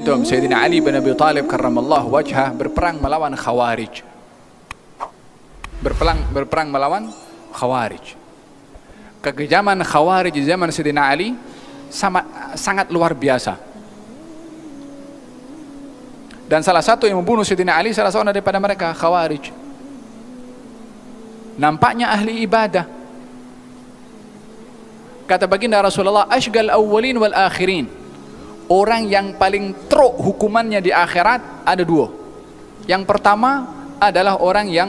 Sayyidina Ali bin Abi Thalib karramallahu wajhah berperang melawan Khawarij. Berperang melawan Khawarij. Kekejaman Khawarij di zaman Sayyidina Ali sangat luar biasa. Dan salah satu yang membunuh Sayyidina Ali salah seorang daripada mereka Khawarij. Nampaknya ahli ibadah. Kata baginda Rasulullah, ashgal awwalin wal akhirin. Orang yang paling teruk hukumannya di akhirat ada dua. Yang pertama adalah orang yang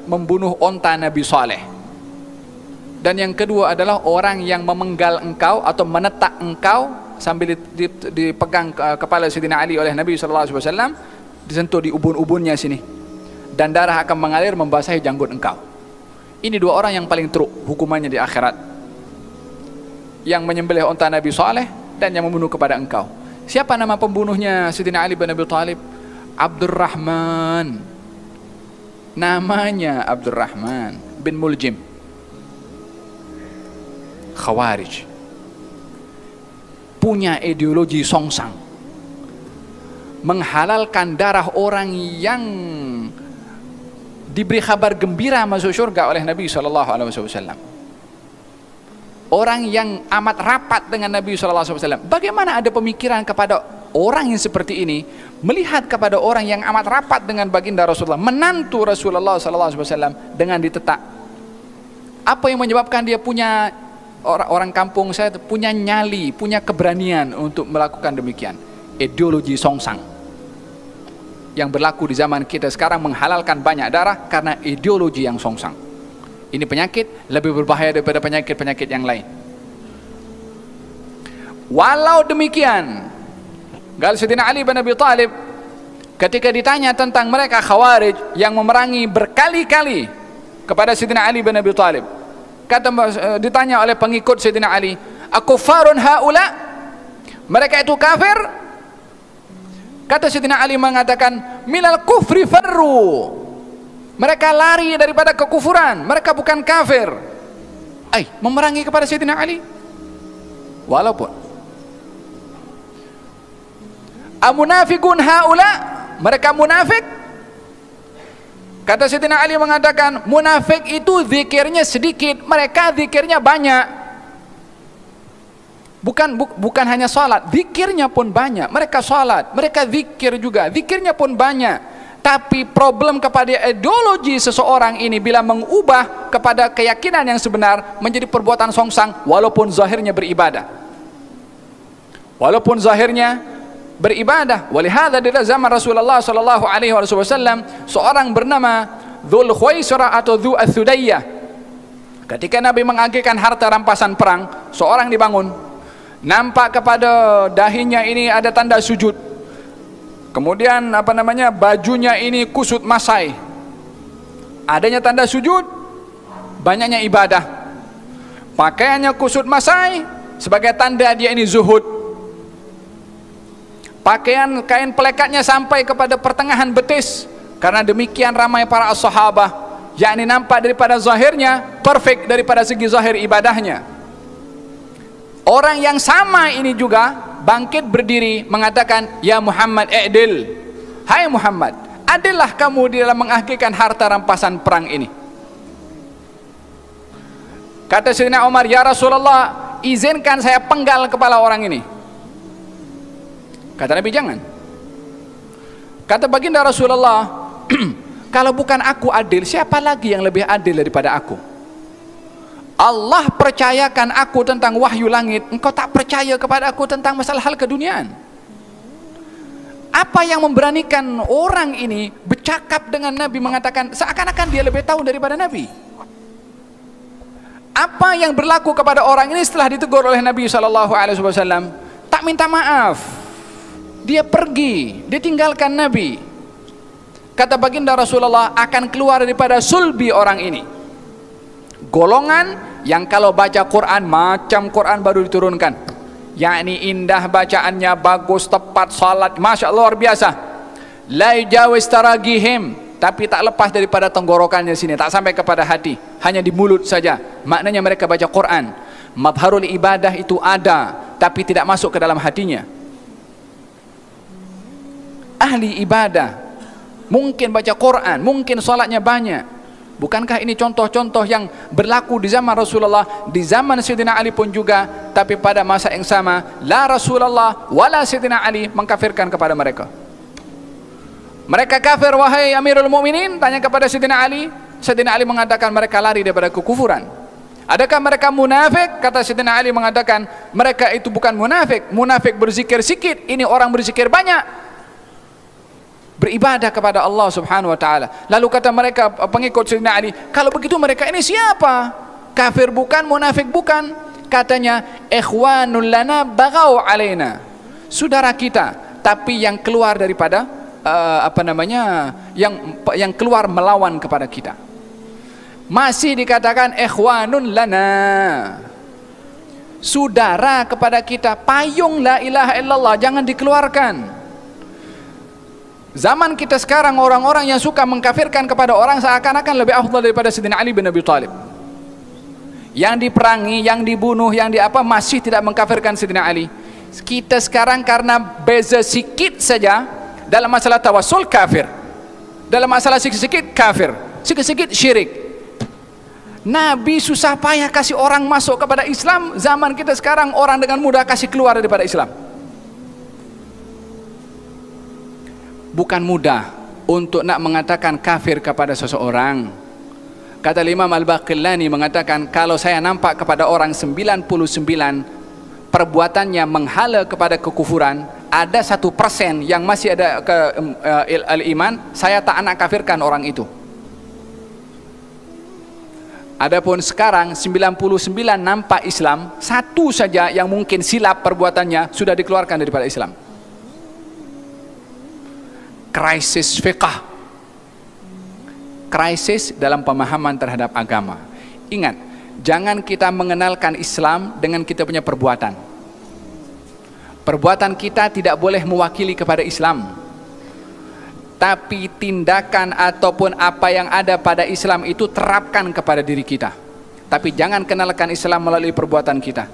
membunuh onta Nabi Saleh. Dan yang kedua adalah orang yang memenggal engkau atau menetak engkau sambil dipegang kepala Sayyidina Ali oleh Nabi SAW, disentuh di ubun-ubunnya sini, dan darah akan mengalir membasahi janggut engkau. Ini dua orang yang paling teruk hukumannya di akhirat, yang menyembelih onta Nabi Saleh dan yang membunuh kepada engkau. Siapa nama pembunuhnya Sayyidina Ali bin Abi Thalib? Abdurrahman. Namanya Abdurrahman bin Muljim. Khawarij. Punya ideologi songsang. Menghalalkan darah orang yang diberi kabar gembira masuk surga oleh Nabi SAW. Orang yang amat rapat dengan Nabi SAW. Bagaimana ada pemikiran kepada orang yang seperti ini, melihat kepada orang yang amat rapat dengan baginda Rasulullah, menantu Rasulullah SAW, dengan ditetak? Apa yang menyebabkan dia punya, orang kampung saya punya nyali, punya keberanian untuk melakukan demikian? Ideologi songsang yang berlaku di zaman kita sekarang, menghalalkan banyak darah karena ideologi yang songsang. Ini penyakit lebih berbahaya daripada penyakit-penyakit yang lain. Walau demikian, Sayyidina Ali bin Abi Thalib ketika ditanya tentang mereka Khawarij yang memerangi berkali-kali kepada Sayyidina Ali bin Abi Thalib, ditanya oleh pengikut Sayyidina Ali, akufarun haula? Mereka itu kafir? Kata Sayyidina Ali mengatakan, minal kufri farru. Mereka lari daripada kekufuran, mereka bukan kafir. Memerangi kepada Sayyidina Ali. Walaupun amunafiqun haula, mereka munafik. Kata Sayyidina Ali mengatakan, munafik itu zikirnya sedikit, mereka zikirnya banyak. Bukan hanya salat, zikirnya pun banyak. Mereka salat, mereka zikir juga, zikirnya pun banyak. Tapi problem kepada ideologi seseorang ini bila mengubah kepada keyakinan yang sebenar menjadi perbuatan songsang, walaupun zahirnya beribadah. Walaupun zahirnya beribadah. Walihada di zaman Rasulullah SAW, seorang bernama Dzul Khuwaisirah atau Dzu Ats-Tsudayyah. Ketika Nabi mengagihkan harta rampasan perang, seorang dibangun, nampak kepada dahinya ini ada tanda sujud. Kemudian bajunya ini kusut masai. Adanya tanda sujud, banyaknya ibadah. Pakaiannya kusut masai sebagai tanda dia ini zuhud. Kain pelekatnya sampai kepada pertengahan betis. Karena demikian ramai para sahabat, yakni nampak daripada zahirnya perfect daripada segi zahir ibadahnya. Orang yang sama ini juga bangkit berdiri mengatakan, ya Muhammad i'dil. Hai Muhammad, adillah kamu di dalam mengakhirkan harta rampasan perang ini. Kata Sayyidina Umar, ya Rasulullah, izinkan saya penggal kepala orang ini. Kata Nabi, jangan. Kata baginda Rasulullah, kalau bukan aku adil, siapa lagi yang lebih adil daripada aku? Allah percayakan aku tentang wahyu langit, engkau tak percaya kepada aku tentang masalah hal keduniaan. Apa yang memberanikan orang ini bercakap dengan Nabi, mengatakan seakan-akan dia lebih tahu daripada Nabi? Apa yang berlaku kepada orang ini setelah ditegur oleh Nabi SAW? Tak minta maaf, dia pergi, dia tinggalkan Nabi. Kata baginda Rasulullah, akan keluar daripada sulbi orang ini golongan yang kalau baca Quran macam Quran baru diturunkan, yakni indah bacaannya, bagus, tepat, salat, masya Allah, luar biasa. La yujawis taragihim, tapi tak lepas daripada tenggorokannya sini, tak sampai kepada hati, hanya di mulut saja. Maknanya mereka baca Quran, mabharul ibadah itu ada, tapi tidak masuk ke dalam hatinya. ahli ibadah, mungkin baca Quran, mungkin salatnya banyak. Bukankah ini contoh-contoh yang berlaku di zaman Rasulullah, di zaman Sayyidina Ali pun juga, tapi pada masa yang sama la Rasulullah wala Sayyidina Ali mengkafirkan kepada mereka. Mereka kafir wahai Amirul Mukminin, tanya kepada Sayyidina Ali. Sayyidina Ali mengatakan mereka lari daripada kekufuran. Adakah mereka munafik? Kata Sayyidina Ali mengatakan mereka itu bukan munafik. Munafik berzikir sikit, ini orang berzikir banyak, beribadah kepada Allah subhanahu wa ta'ala. Lalu kata mereka pengikut Sayyidina Ali, kalau begitu mereka ini siapa? Kafir bukan, munafik bukan. Katanya, ikhwanul lana baghaw alaina, saudara kita, tapi yang keluar daripada yang keluar melawan kepada kita. Masih dikatakan ikhwanun lana, saudara kepada kita, payung la ilaha illallah jangan dikeluarkan. Zaman kita sekarang orang-orang yang suka mengkafirkan kepada orang seakan-akan lebih afdal daripada Sayyidina Ali bin Abi Thalib. Yang diperangi, yang dibunuh, yang masih tidak mengkafirkan Sayyidina Ali. Kita sekarang karena beza sikit saja dalam masalah tawassul kafir, dalam masalah sikit-sikit kafir, sikit-sikit syirik. Nabi susah payah kasih orang masuk kepada Islam, zaman kita sekarang orang dengan mudah kasih keluar daripada Islam. Bukan mudah untuk nak mengatakan kafir kepada seseorang. Kata Imam Al-Baqillani mengatakan, kalau saya nampak kepada orang 99 perbuatannya menghala kepada kekufuran, ada 1% yang masih ada al-iman, saya tak nak kafirkan orang itu. Adapun sekarang 99 nampak Islam, satu saja yang mungkin silap perbuatannya sudah dikeluarkan daripada Islam. Krisis fiqah, krisis dalam pemahaman terhadap agama. Ingat, jangan kita mengenalkan Islam dengan kita punya perbuatan. Perbuatan kita tidak boleh mewakili kepada Islam, tapi tindakan ataupun apa yang ada pada Islam itu terapkan kepada diri kita. Tapi jangan kenalkan Islam melalui perbuatan kita.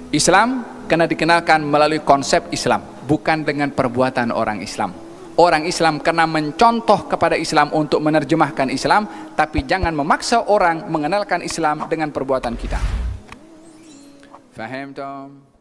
Islam kena dikenalkan melalui konsep Islam, bukan dengan perbuatan orang Islam. Orang Islam kena mencontoh kepada Islam untuk menerjemahkan Islam, tapi jangan memaksa orang mengenalkan Islam dengan perbuatan kita. Faham, Tom?